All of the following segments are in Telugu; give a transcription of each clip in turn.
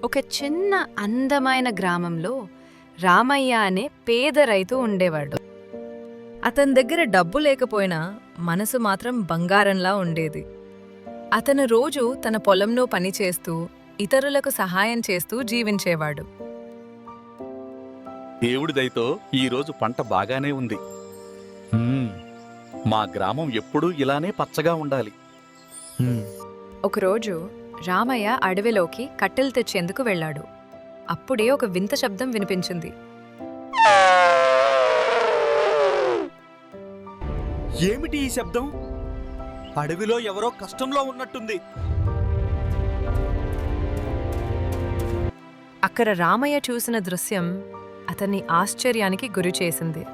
ఒక చిన్న అందమైన గ్రామంలో రామయ్య అనే పేద రైతు ఉండేవాడు. అతని దగ్గర డబ్బు లేకపోయినా మనసు మాత్రం బంగారంలా ఉండేది. అతను రోజు తన పొలంలో పనిచేస్తూ ఇతరులకు సహాయం చేస్తూ జీవించేవాడు. దేవుడి దయతో ఈరోజు పంట బాగానే ఉంది. మా గ్రామం ఎప్పుడూ ఇలానే పచ్చగా ఉండాలి. ఒకరోజు రామయ్య అడవిలోకి కట్టెలు తెచ్చేందుకు వెళ్ళాడు. అప్పుడే ఒక వింత శబ్దం వినిపించింది. ఏమిటి ఈ శబ్దం? అడవిలో ఎవరో కష్టంలో ఉన్నట్టుంది. అక్కడ రామయ్య చూసిన దృశ్యం అతన్ని ఆశ్చర్యానికి గురిచేసింది.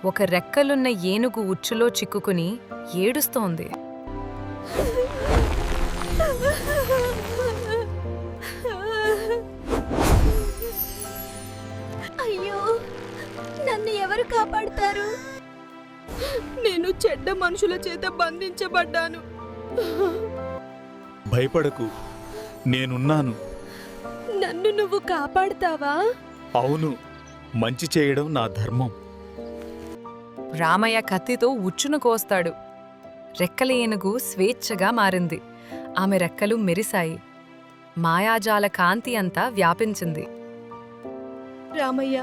ఒక రెక్కలున్న ఏనుగు ఉచ్చులో చిక్కుకుని ఏడుస్తోంది. అయ్యో, నన్ను ఎవరు కాపాడుతారు? నేను చెడ్డ మనుషుల చేత బంధించబడ్డాను. భయపడకు, నేనున్నాను. నన్ను నువ్వు కాపాడుతావా? అవును, మంచి చేయడం నా ధర్మం. రామయ్య కత్తితో ఉచ్చును కోస్తాడు. రెక్కల ఏనుగు స్వేచ్ఛగా మారింది. ఆమె రెక్కలు మెరిశాయి. మాయాజాల కాంతి అంతా వ్యాపించింది. రామయ్య,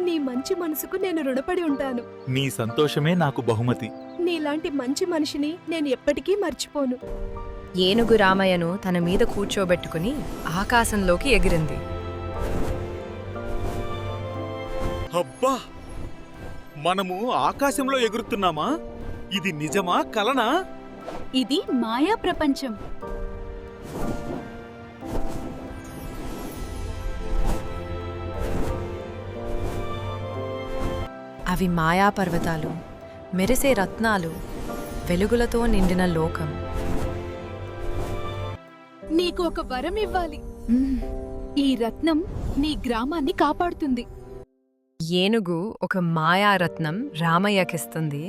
నీ మంచి మనసుకు నేను రుణపడి ఉంటాను. నీ సంతోషమే నాకు బహుమతి. నీలాంటి మంచి మనిషిని నేను ఎప్పటికీ మర్చిపోను. ఏనుగు రామయ్యను తన మీద కూర్చోబెట్టుకుని ఆకాశంలోకి ఎగిరింది. అబ్బా, మనము ఆకాశంలో ఎగురుతున్నామా? ఇది నిజమా కలనా? ఇది మాయా ప్రపంచం. అవి మాయాపర్వతాలు, మెరిసే రత్నాలు, వెలుగులతో నిండిన లోకం. నీకు ఒక వరం ఇవ్వాలి. ఈ రత్నం నీ గ్రామాన్ని కాపాడుతుంది. ఏనుగు ఒక మాయారత్నం రామయ్యకిస్తుంది.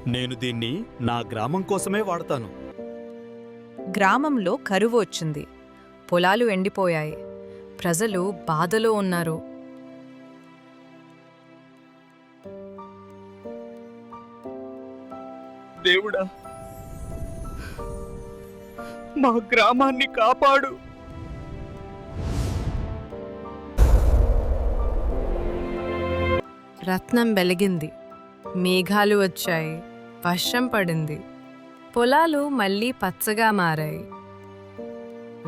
నేను దీన్ని నా గ్రామం కోసమే వాడతాను. గ్రామంలో కరువు వచ్చింది. పొలాలు ఎండిపోయాయి. ప్రజలు బాధలో ఉన్నారు. దేవుడా, మా గ్రామాన్ని కాపాడు. రత్నం వెలిగింది. మేఘాలు వచ్చాయి. వర్షం పడింది. పొలాలు మళ్ళీ పచ్చగా మారాయి.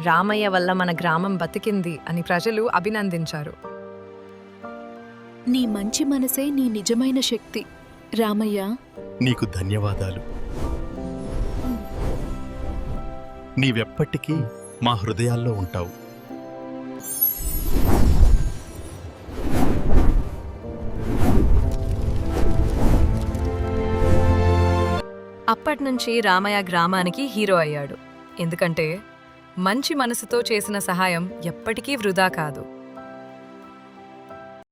రామయ్య వల్ల మన గ్రామం బతికింది అని ప్రజలు అభినందించారు. నీ మంచి మనసే నీ నిజమైన శక్తి, రామయ్య. నీకు ధన్యవాదాలు. నీవెప్పటికీ మా హృదయాల్లో ఉంటావు. అప్పట్నుంచి రామయ్య గ్రామానికి హీరో అయ్యాడు. ఎందుకంటే మంచి మనసుతో చేసిన సహాయం ఎప్పటికీ వృధా కాదు.